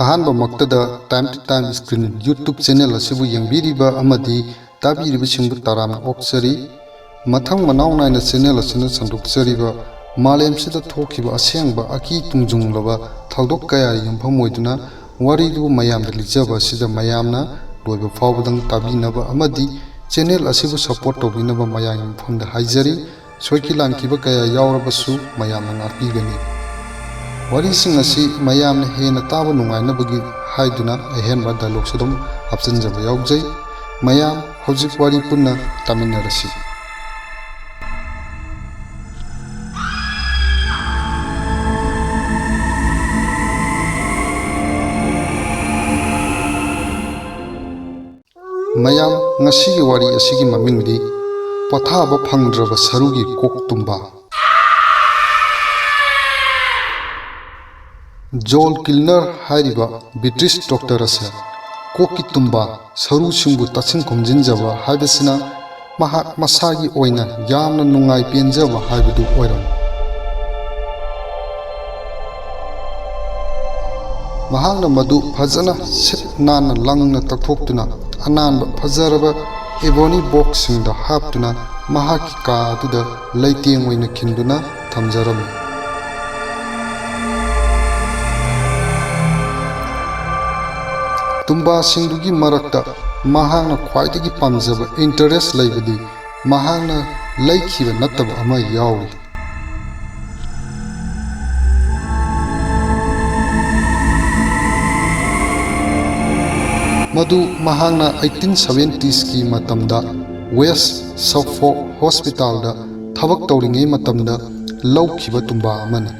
अहानबा मक्तदा time to time screen YouTube channel असिबु यंगबिरिबा अमदी ताबिरिबा सिंबु ताराम ऑक्सरी मथंग मनाव नाइना चैनल असिना सandokchariba Malemsida thokkhiba asengba aki tungjunglaba thoudok kaya yumpham oiduna Waridubu mayamda lijaba asida mayamna Loiba phaobadang tabinaba amadi channel asibu support tobinaba mayamda haijari Soikhi lankiba kaya yaurabasu mayamna ngapigani Wari sing asi mayamna hena taba nungainabagi haiduna ahenba dialogue sadum hapchanjaba yaujai mayam hojik wari punna taminarasi mayam ngasigi wari asigi mamingdi Pothaba Phangdraba Sarugi kok Tumba Joel Kilner hairiba British doctor asa koki Tumba saru singbu tachin khomjinjaba haibasina mahak masagi oina yamna nungai penjaba haibudu oiram mahangna madu phajana sit nana langna takhoktuna ananba phajaraba ebony box singda haptuna mahaki ka aduda leiteng oina khinduna thamjaram Tumba singdugi marakta mahangna khwaidagi pamjaba interest laibadi mahangna laikhiba nattaba ama yawi Madu mahangna 1870s ki matamda West Suffolk Hospital da thabak tawringai matamda laukhiba tumba amani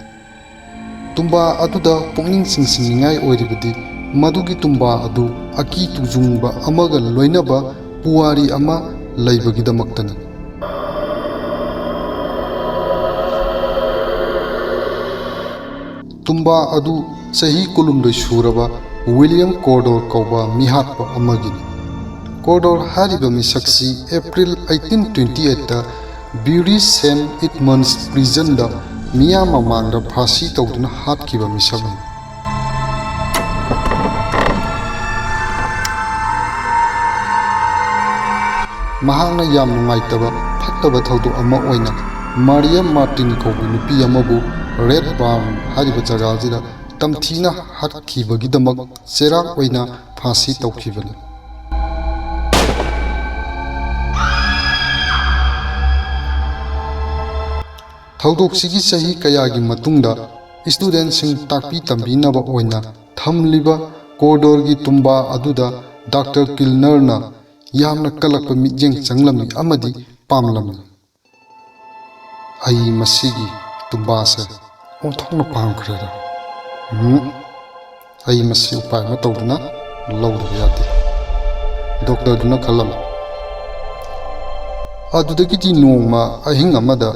tumba aduda pungning singsingai oiribadi Madugi tumba adu aki tungjungba amaga loinaba puwari ama laibagidamaktani tumba adu sahi kulumdoi suraba William Cordor kauba mihatpa amagini Cordor hariba misaksi April 1828 da Bury St. Edmunds prison da miyama mangda phasi tawduna hatkiba misagani mahangna yam nungaitaba phattaba thoudok ama oina Maria Martin kaubi nupi amabu Red Barn hariba jagajida tamthina hatkibagidamak serak oina phasi tawkhibani thoudok sigi sahi kayagi matungda student sing takpi tambinaba oina thamliba Cordor gi tumba aduda Dr. Kilner na yamna kalakpa mijeng changlami amadi pamlami ai masigi tumba sa onthongna pamkhrera ai masi upai ma tawduna lawdu yati doctor duna khalam adudagi ti nongma ahing amada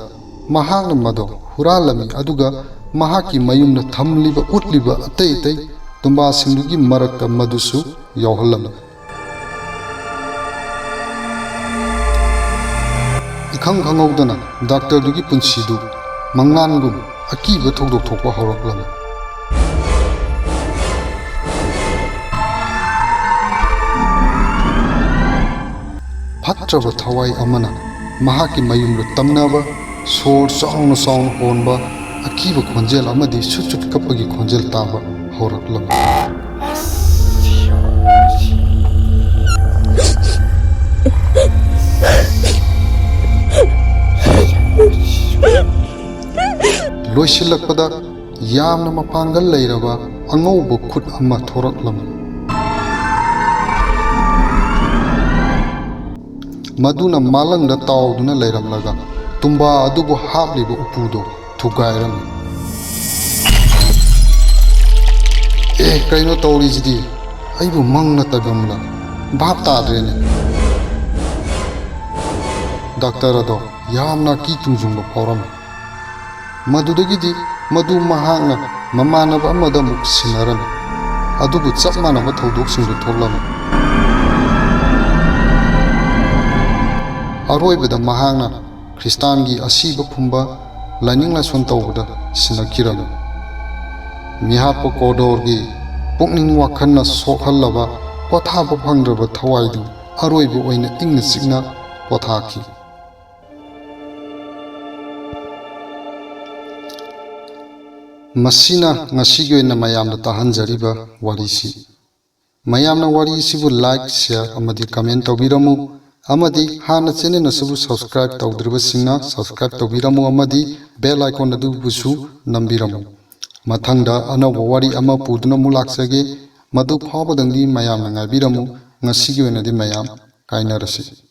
mahangna mado huralami aduga mahaki mayumna thamliba utliba atei atei tumba singdugi marakta madusu yawhallam Ikhang khangawdana doctor dugi punsidu mangnangum akiba thoudok thokpa horaklam Phatraba thawai amana mahaki mayumra tamnaba sor song song honba akiba khonjel amadi suchut kapagi khonjel taba horaklam Loisilakpada yamna mapangal leiraba angauba khut amma thoraklam Maduna malangda tawduna leiramlaga tumba adubu hapliba upudo thugairam kaino tawrijidi aibu mangna tabamla bhap tadrene doctor ado yamna ki tungjungba phoram Madudagidi madu mahangna mamanaba amada muk sinaram adubu chap manaba thoudok singdu tholam aroibada mahangna Kristangi asiba phumba laning la son tawda sinakiram mihapo Cordor gi pukning wakhanna sokhallaba pothaba phangdraba thawaidu aroibu oina ingna signa pothaki masina ngasigi oina mayamda tahanjariba warisi mayamna wari sibu like share amadi comment tawbiramu amadi hana channel asibu subscribe tawdriba singna subscribe tawbiramu amadi bell icon adu busu nambiramu mathangda anawba wari ama puduna mulaksage madu phaobadang di mayamna ngaibiramu ngasigi oina di mayam kainarasi